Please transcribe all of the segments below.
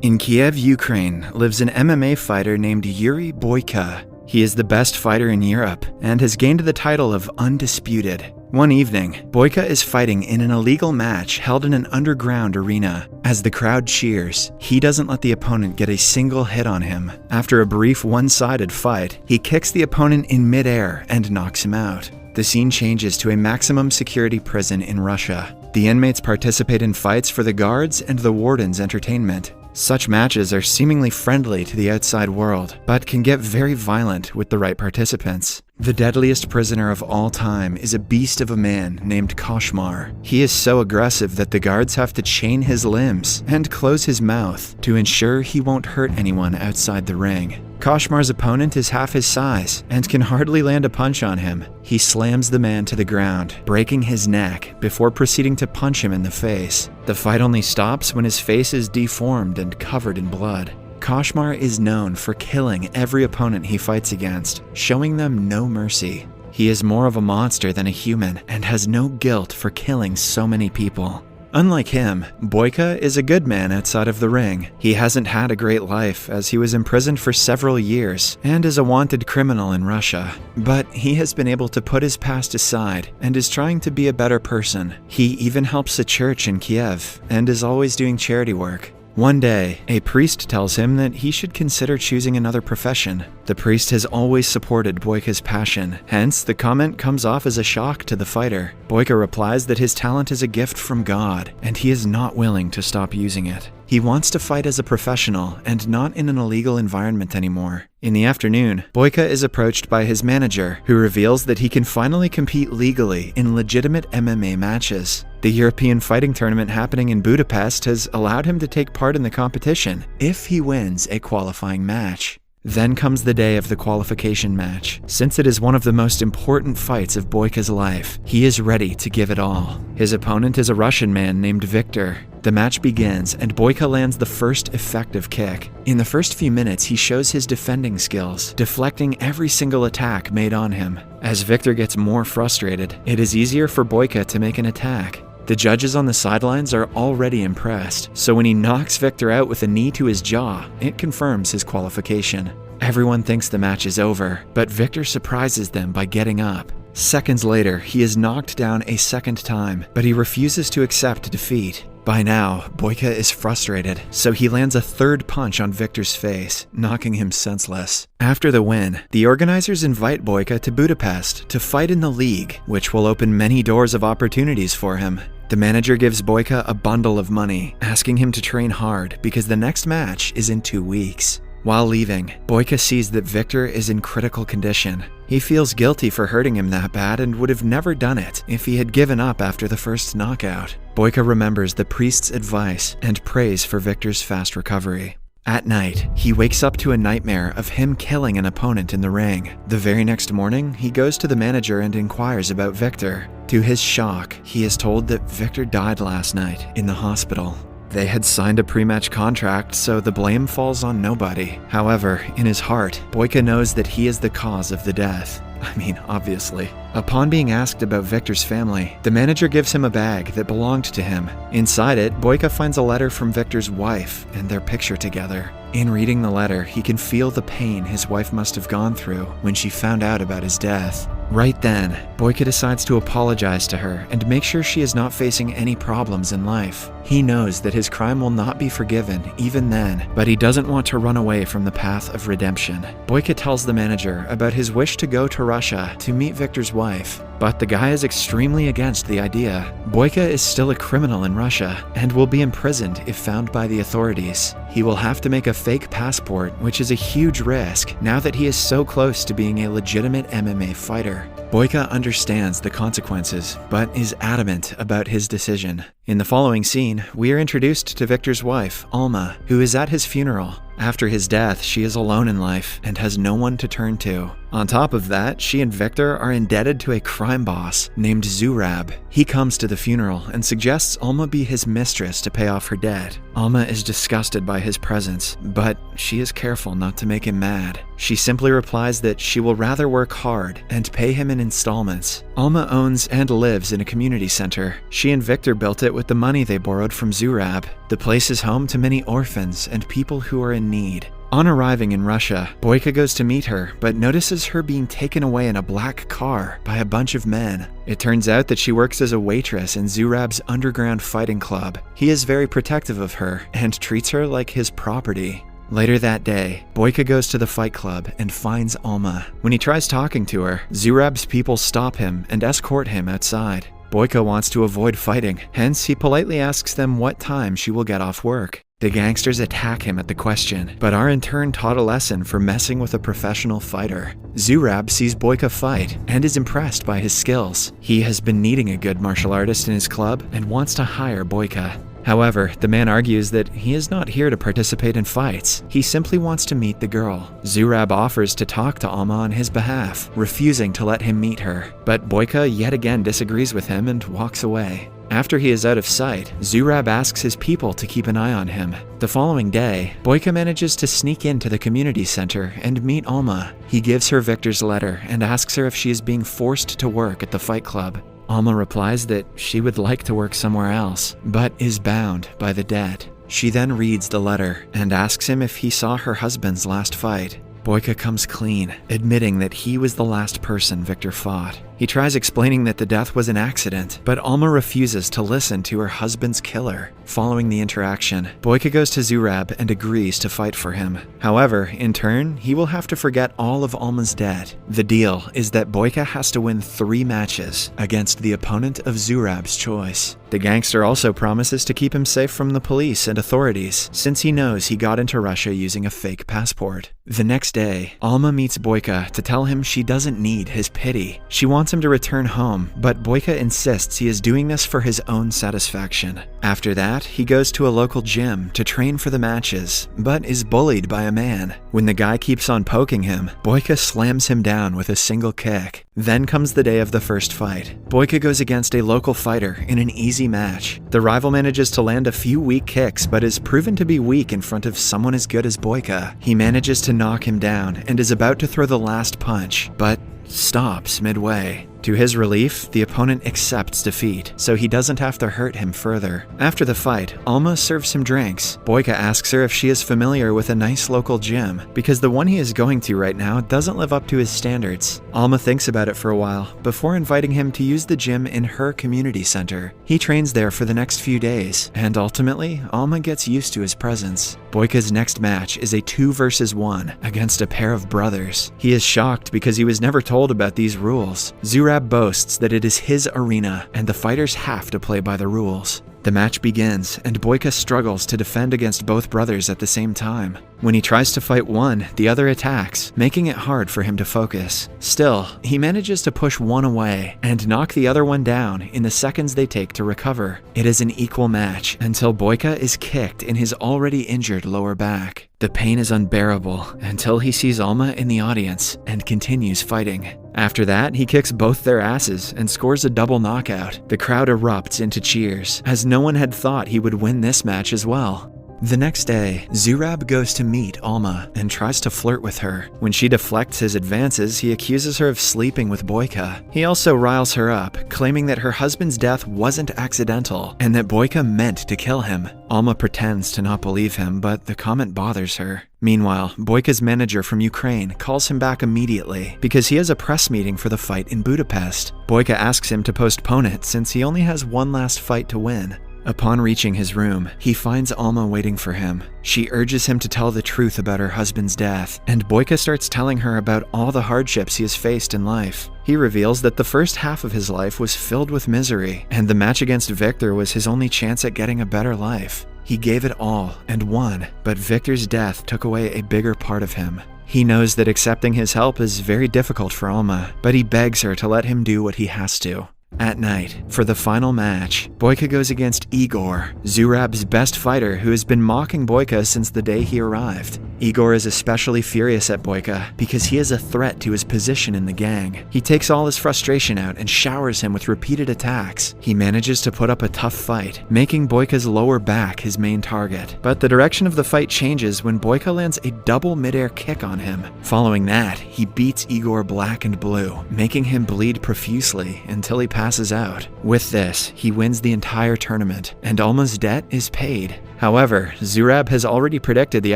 In Kiev, Ukraine, lives an MMA fighter named Yuri Boyka. He is the best fighter in Europe and has gained the title of Undisputed. One evening, Boyka is fighting in an illegal match held in an underground arena. As the crowd cheers, he doesn't let the opponent get a single hit on him. After a brief one-sided fight, he kicks the opponent in midair and knocks him out. The scene changes to a maximum security prison in Russia. The inmates participate in fights for the guards and the warden's entertainment. Such matches are seemingly friendly to the outside world, but can get very violent with the right participants. The deadliest prisoner of all time is a beast of a man named Koshmar. He is so aggressive that the guards have to chain his limbs and close his mouth to ensure he won't hurt anyone outside the ring. Koshmar's opponent is half his size and can hardly land a punch on him. He slams the man to the ground, breaking his neck before proceeding to punch him in the face. The fight only stops when his face is deformed and covered in blood. Koshmar is known for killing every opponent he fights against, showing them no mercy. He is more of a monster than a human and has no guilt for killing so many people. Unlike him, Boyka is a good man outside of the ring. He hasn't had a great life as he was imprisoned for several years and is a wanted criminal in Russia. But he has been able to put his past aside and is trying to be a better person. He even helps a church in Kiev and is always doing charity work. One day, a priest tells him that he should consider choosing another profession. The priest has always supported Boyka's passion, hence the comment comes off as a shock to the fighter. Boyka replies that his talent is a gift from God, and he is not willing to stop using it. He wants to fight as a professional and not in an illegal environment anymore. In the afternoon, Boyka is approached by his manager, who reveals that he can finally compete legally in legitimate MMA matches. The European fighting tournament happening in Budapest has allowed him to take part in the competition if he wins a qualifying match. Then comes the day of the qualification match. Since it is one of the most important fights of Boyka's life, he is ready to give it all. His opponent is a Russian man named Victor. The match begins and Boyka lands the first effective kick. In the first few minutes, he shows his defending skills, deflecting every single attack made on him. As Victor gets more frustrated, it is easier for Boyka to make an attack. The judges on the sidelines are already impressed, so when he knocks Victor out with a knee to his jaw, it confirms his qualification. Everyone thinks the match is over, but Victor surprises them by getting up. Seconds later, he is knocked down a second time, but he refuses to accept defeat. By now, Boyka is frustrated, so he lands a third punch on Victor's face, knocking him senseless. After the win, the organizers invite Boyka to Budapest to fight in the league, which will open many doors of opportunities for him. The manager gives Boyka a bundle of money, asking him to train hard because the next match is in 2 weeks. While leaving, Boyka sees that Victor is in critical condition. He feels guilty for hurting him that bad and would have never done it if he had given up after the first knockout. Boyka remembers the priest's advice and prays for Victor's fast recovery. At night, he wakes up to a nightmare of him killing an opponent in the ring. The very next morning, he goes to the manager and inquires about Victor. To his shock, he is told that Victor died last night in the hospital. They had signed a pre-match contract, so the blame falls on nobody. However, in his heart, Boyka knows that he is the cause of the death. I mean, obviously. Upon being asked about Victor's family, the manager gives him a bag that belonged to him. Inside it, Boyka finds a letter from Victor's wife and their picture together. In reading the letter, he can feel the pain his wife must have gone through when she found out about his death. Right then, Boyka decides to apologize to her and make sure she is not facing any problems in life. He knows that his crime will not be forgiven even then, but he doesn't want to run away from the path of redemption. Boyka tells the manager about his wish to go to Russia to meet Victor's wife, but the guy is extremely against the idea. Boyka is still a criminal in Russia and will be imprisoned if found by the authorities. He will have to make a fake passport, which is a huge risk now that he is so close to being a legitimate MMA fighter. Boyka understands the consequences, but is adamant about his decision. In the following scene, we are introduced to Victor's wife, Alma, who is at his funeral. After his death, she is alone in life and has no one to turn to. On top of that, she and Victor are indebted to a crime boss named Zurab. He comes to the funeral and suggests Alma be his mistress to pay off her debt. Alma is disgusted by his presence, but she is careful not to make him mad. She simply replies that she will rather work hard and pay him in installments. Alma owns and lives in a community center. She and Victor built it with the money they borrowed from Zurab. The place is home to many orphans and people who are in need. On arriving in Russia, Boyka goes to meet her, but notices her being taken away in a black car by a bunch of men. It turns out that she works as a waitress in Zurab's underground fighting club. He is very protective of her and treats her like his property. Later that day, Boyka goes to the fight club and finds Alma. When he tries talking to her, Zurab's people stop him and escort him outside. Boyka wants to avoid fighting, hence he politely asks them what time she will get off work. The gangsters attack him at the question, but are in turn taught a lesson for messing with a professional fighter. Zurab sees Boyka fight and is impressed by his skills. He has been needing a good martial artist in his club and wants to hire Boyka. However, the man argues that he is not here to participate in fights. He simply wants to meet the girl. Zurab offers to talk to Alma on his behalf, refusing to let him meet her. But Boyka yet again disagrees with him and walks away. After he is out of sight, Zurab asks his people to keep an eye on him. The following day, Boyka manages to sneak into the community center and meet Alma. He gives her Victor's letter and asks her if she is being forced to work at the fight club. Alma replies that she would like to work somewhere else, but is bound by the debt. She then reads the letter and asks him if he saw her husband's last fight. Boyka comes clean, admitting that he was the last person Victor fought. He tries explaining that the death was an accident, but Alma refuses to listen to her husband's killer. Following the interaction, Boyka goes to Zurab and agrees to fight for him. However, in turn, he will have to forget all of Alma's debt. The deal is that Boyka has to win 3 matches against the opponent of Zurab's choice. The gangster also promises to keep him safe from the police and authorities, since he knows he got into Russia using a fake passport. The next day, Alma meets Boyka to tell him she doesn't need his pity. She wants him to return home, but Boyka insists he is doing this for his own satisfaction. After that, he goes to a local gym to train for the matches, but is bullied by a man. When the guy keeps on poking him, Boyka slams him down with a single kick. Then comes the day of the first fight. Boyka goes against a local fighter in an easy match. The rival manages to land a few weak kicks, but is proven to be weak in front of someone as good as Boyka. He manages to knock him down and is about to throw the last punch, but stops midway. To his relief, the opponent accepts defeat, so he doesn't have to hurt him further. After the fight, Alma serves him drinks. Boyka asks her if she is familiar with a nice local gym, because the one he is going to right now doesn't live up to his standards. Alma thinks about it for a while, before inviting him to use the gym in her community center. He trains there for the next few days, and ultimately, Alma gets used to his presence. Boyka's next match is a 2 versus 1 against a pair of brothers. He is shocked because he was never told about these rules. Zurab boasts that it is his arena and the fighters have to play by the rules. The match begins, and Boyka struggles to defend against both brothers at the same time. When he tries to fight one, the other attacks, making it hard for him to focus. Still, he manages to push one away and knock the other one down in the seconds they take to recover. It is an equal match until Boyka is kicked in his already injured lower back. The pain is unbearable until he sees Alma in the audience and continues fighting. After that, he kicks both their asses and scores a double knockout. The crowd erupts into cheers, as no one had thought he would win this match as well. The next day, Zurab goes to meet Alma and tries to flirt with her. When she deflects his advances, he accuses her of sleeping with Boyka. He also riles her up, claiming that her husband's death wasn't accidental and that Boyka meant to kill him. Alma pretends to not believe him, but the comment bothers her. Meanwhile, Boyka's manager from Ukraine calls him back immediately because he has a press meeting for the fight in Budapest. Boyka asks him to postpone it since he only has one last fight to win. Upon reaching his room, he finds Alma waiting for him. She urges him to tell the truth about her husband's death, and Boyka starts telling her about all the hardships he has faced in life. He reveals that the first half of his life was filled with misery, and the match against Victor was his only chance at getting a better life. He gave it all and won, but Victor's death took away a bigger part of him. He knows that accepting his help is very difficult for Alma, but he begs her to let him do what he has to. At night, for the final match, Boyka goes against Igor, Zurab's best fighter who has been mocking Boyka since the day he arrived. Igor is especially furious at Boyka because he is a threat to his position in the gang. He takes all his frustration out and showers him with repeated attacks. He manages to put up a tough fight, making Boyka's lower back his main target. But the direction of the fight changes when Boyka lands a double midair kick on him. Following that, he beats Igor black and blue, making him bleed profusely until he passes out. With this, he wins the entire tournament, and Alma's debt is paid. However, Zurab has already predicted the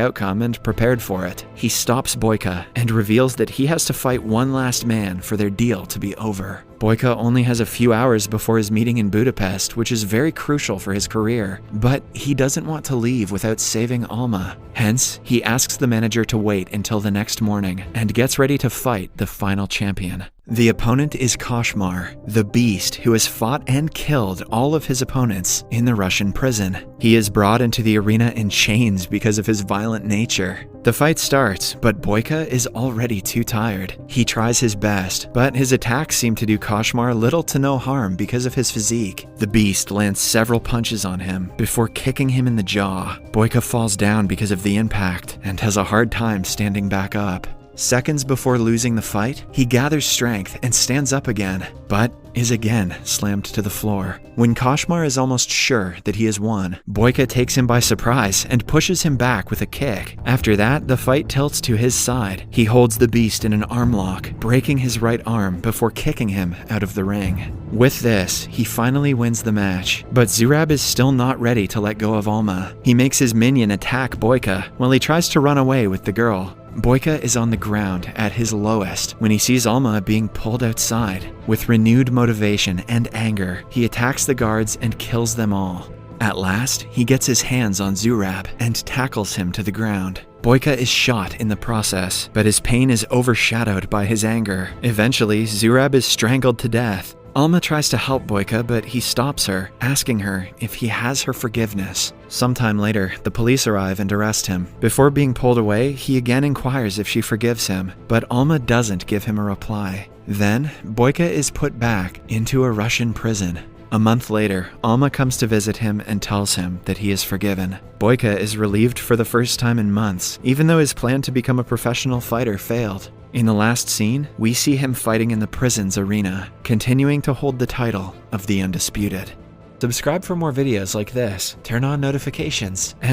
outcome and prepared for it. He stops Boyka and reveals that he has to fight one last man for their deal to be over. Boyka only has a few hours before his meeting in Budapest, which is very crucial for his career, but he doesn't want to leave without saving Alma. Hence, he asks the manager to wait until the next morning and gets ready to fight the final champion. The opponent is Koshmar, the beast who has fought and killed all of his opponents in the Russian prison. He is brought into the arena in chains because of his violent nature. The fight starts, but Boyka is already too tired. He tries his best, but his attacks seem to do Koshmar little to no harm because of his physique. The beast lands several punches on him before kicking him in the jaw. Boyka falls down because of the impact and has a hard time standing back up. Seconds before losing the fight, he gathers strength and stands up again, but is again slammed to the floor. When Koshmar is almost sure that he has won, Boyka takes him by surprise and pushes him back with a kick. After that, the fight tilts to his side. He holds the beast in an arm lock, breaking his right arm before kicking him out of the ring. With this, he finally wins the match, but Zurab is still not ready to let go of Alma. He makes his minion attack Boyka while he tries to run away with the girl. Boyka is on the ground at his lowest when he sees Alma being pulled outside. With renewed motivation and anger, he attacks the guards and kills them all. At last, he gets his hands on Zurab and tackles him to the ground. Boyka is shot in the process, but his pain is overshadowed by his anger. Eventually, Zurab is strangled to death. Alma tries to help Boyka, but he stops her, asking her if he has her forgiveness. Sometime later, the police arrive and arrest him. Before being pulled away, he again inquires if she forgives him, but Alma doesn't give him a reply. Then, Boyka is put back into a Russian prison. A month later, Alma comes to visit him and tells him that he is forgiven. Boyka is relieved for the first time in months, even though his plan to become a professional fighter failed. In the last scene, we see him fighting in the prison's arena, continuing to hold the title of the Undisputed. Subscribe for more videos like this, turn on notifications, and